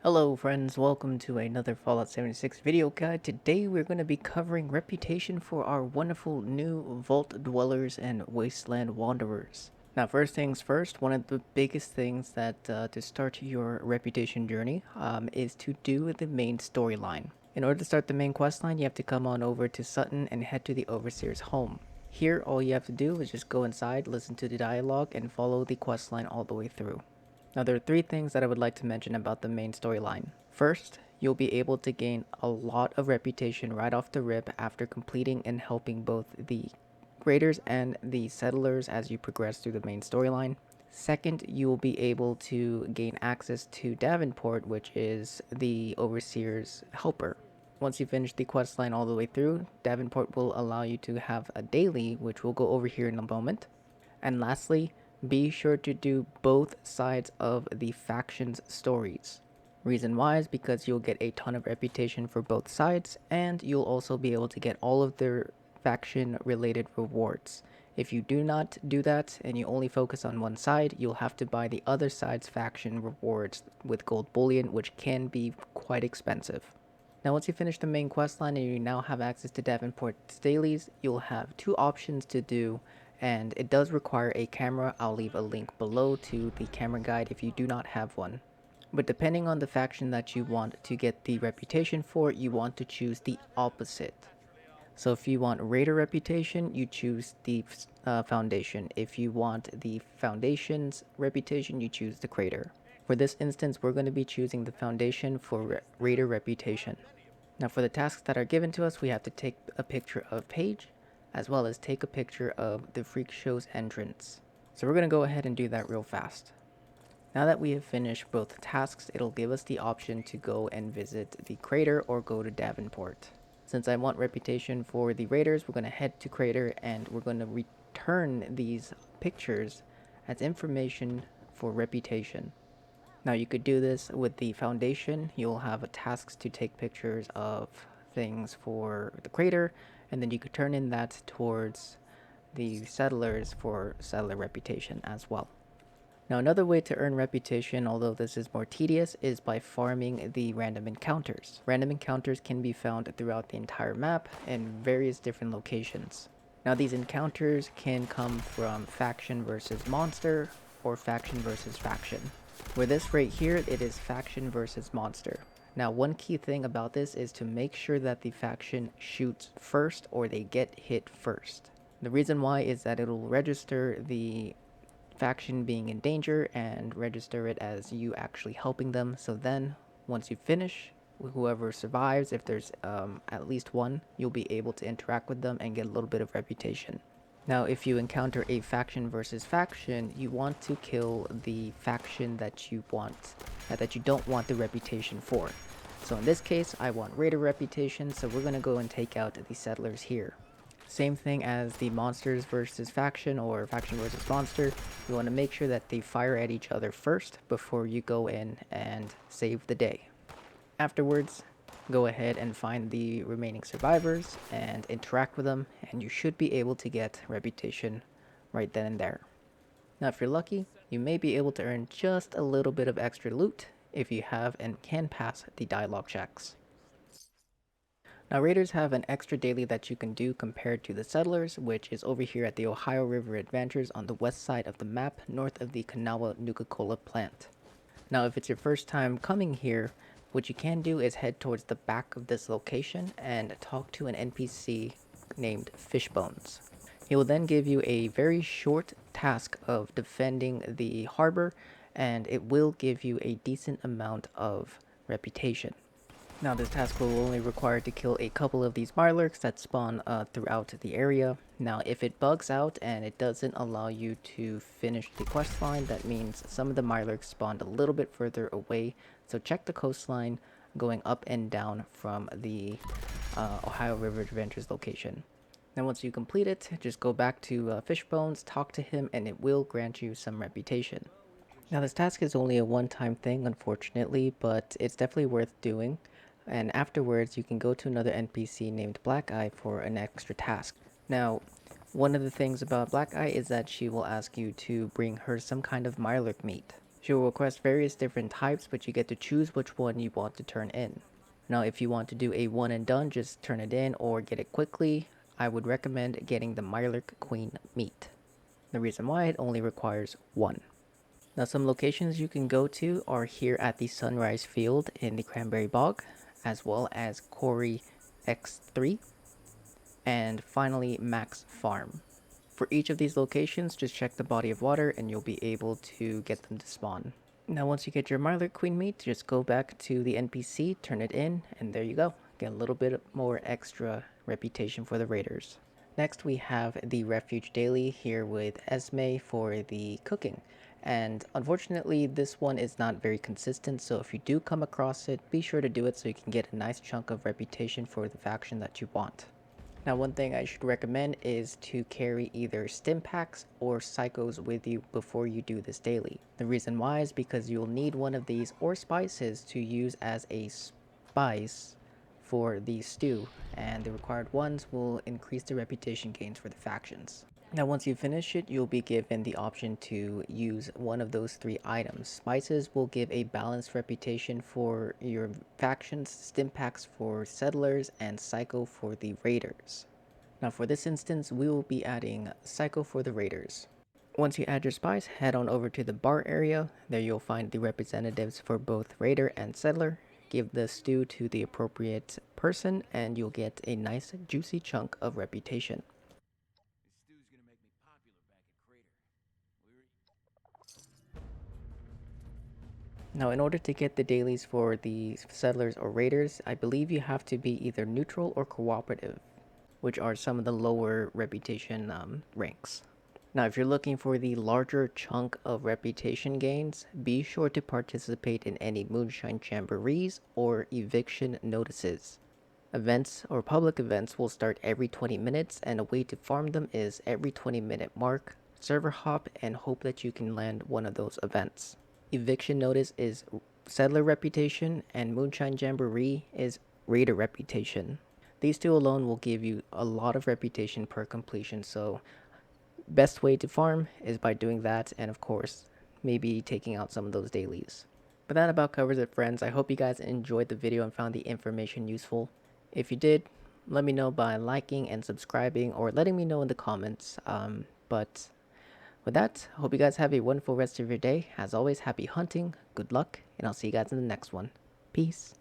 Hello friends, welcome to another Fallout 76 video guide. Today we're going to be covering reputation for our wonderful new Vault Dwellers and Wasteland Wanderers. Now first things first, one of the biggest things that to start your reputation journey is to do the main storyline. In order to start the main questline, you have to come on over to Sutton and head to the Overseer's home. Here, all you have to do is just go inside, listen to the dialogue, and follow the questline all the way through. Now, there are three things that I would like to mention about the main storyline. First, you'll be able to gain a lot of reputation right off the rip after completing and helping both the raiders and the settlers as you progress through the main storyline. Second, you will be able to gain access to Davenport, which is the Overseer's helper. Once you finish the quest line all the way through, Davenport will allow you to have a daily, which we'll go over here in a moment. And lastly, be sure to do both sides of the faction's stories. Reason why is because you'll get a ton of reputation for both sides, and you'll also be able to get all of their faction related rewards. If you do not do that and you only focus on one side, you'll have to buy the other side's faction rewards with gold bullion, which can be quite expensive. Now once you finish the main questline and you now have access to Davenport's dailies, you'll have two options to do, and it does require a camera. I'll leave a link below to the camera guide if you do not have one. But depending on the faction that you want to get the reputation for, you want to choose the opposite. So if you want raider reputation, you choose the foundation. If you want the foundation's reputation, you choose the crater. For this instance, we're going to be choosing the foundation for raider reputation. Now for the tasks that are given to us, we have to take a picture of Paige, as well as take a picture of the freak show's entrance. So we're going to go ahead and do that real fast. Now that we have finished both tasks, it'll give us the option to go and visit the crater or go to Davenport. Since I want reputation for the raiders, we're going to head to crater and we're going to return these pictures as information for reputation. Now you could do this with the foundation. You'll have tasks to take pictures of things for the crater, and then you could turn in that towards the settlers for settler reputation as well. Now another way to earn reputation, although this is more tedious, is by farming the random encounters. Random encounters can be found throughout the entire map in various different locations. Now these encounters can come from faction versus monster or faction versus faction. With this right here, it is faction versus monster. Now one key thing about this is to make sure that the faction shoots first or they get hit first. The reason why is that it'll register the faction being in danger and register it as you actually helping them. So then once you finish, whoever survives, if there's at least one, you'll be able to interact with them and get a little bit of reputation. Now if you encounter a faction versus faction, you want to kill the faction that you don't want the reputation for. So in this case, I want raider reputation, so we're going to go and take out the settlers here. Same thing as the monsters versus faction or faction versus monster. You want to make sure that they fire at each other first before you go in and save the day. Afterwards, go ahead and find the remaining survivors and interact with them, and you should be able to get reputation right then and there. Now if you're lucky, you may be able to earn just a little bit of extra loot if you have and can pass the dialogue checks. Now raiders have an extra daily that you can do compared to the settlers, which is over here at the Ohio River Adventures on the west side of the map, north of the Kanawha Nuka-Cola plant. Now if it's your first time coming here, what you can do is head towards the back of this location and talk to an NPC named Fishbones. He will then give you a very short task of defending the harbor, and it will give you a decent amount of reputation. Now this task will only require to kill a couple of these Mirelurks that spawn throughout the area. Now if it bugs out and it doesn't allow you to finish the quest line, that means some of the Mirelurks spawned a little bit further away. So check the coastline going up and down from the Ohio River Adventures location. Now once you complete it, just go back to Fishbones, talk to him, and it will grant you some reputation. Now this task is only a one-time thing, unfortunately, but it's definitely worth doing. And afterwards you can go to another NPC named Black Eye for an extra task. Now, one of the things about Black Eye is that she will ask you to bring her some kind of Mirelurk meat. She will request various different types, but you get to choose which one you want to turn in. Now, if you want to do a one and done, just turn it in or get it quickly, I would recommend getting the Mirelurk Queen meat. The reason why, it only requires one. Now, some locations you can go to are here at the Sunrise Field in the Cranberry Bog, as well as Quarry X3, and finally Max Farm. For each of these locations, just check the body of water and you'll be able to get them to spawn. Now, once you get your Mirelurk Queen meat, just go back to the NPC, turn it in, and there you go. Get a little bit more extra reputation for the raiders. Next, we have the Refuge Daily here with Esme for the cooking. And unfortunately, this one is not very consistent, so if you do come across it, be sure to do it so you can get a nice chunk of reputation for the faction that you want. Now, one thing I should recommend is to carry either stim packs or psychos with you before you do this daily. The reason why is because you'll need one of these or spices to use as a spice for the stew, and the required ones will increase the reputation gains for the factions. Now, once you finish it, you'll be given the option to use one of those three items. Spices will give a balanced reputation for your factions, stim packs for settlers, and psycho for the raiders. Now, for this instance, we will be adding psycho for the raiders. Once you add your spice, head on over to the bar area. There you'll find the representatives for both raider and settler. Give the stew to the appropriate person, and you'll get a nice juicy chunk of reputation. Now, in order to get the dailies for the settlers or raiders, I believe you have to be either neutral or cooperative, which are some of the lower reputation ranks. Now, if you're looking for the larger chunk of reputation gains, be sure to participate in any moonshine jamborees or eviction notices. Events or public events will start every 20 minutes, and a way to farm them is every 20-minute mark, server hop, and hope that you can land one of those events. Eviction notice is settler reputation, and moonshine jamboree is raider reputation. These two alone will give you a lot of reputation per completion, so best way to farm is by doing that, and of course, maybe taking out some of those dailies. But that about covers it, friends. I hope you guys enjoyed the video and found the information useful. If you did, let me know by liking and subscribing or letting me know in the comments. But with that, I hope you guys have a wonderful rest of your day. As always, happy hunting, good luck, and I'll see you guys in the next one. Peace.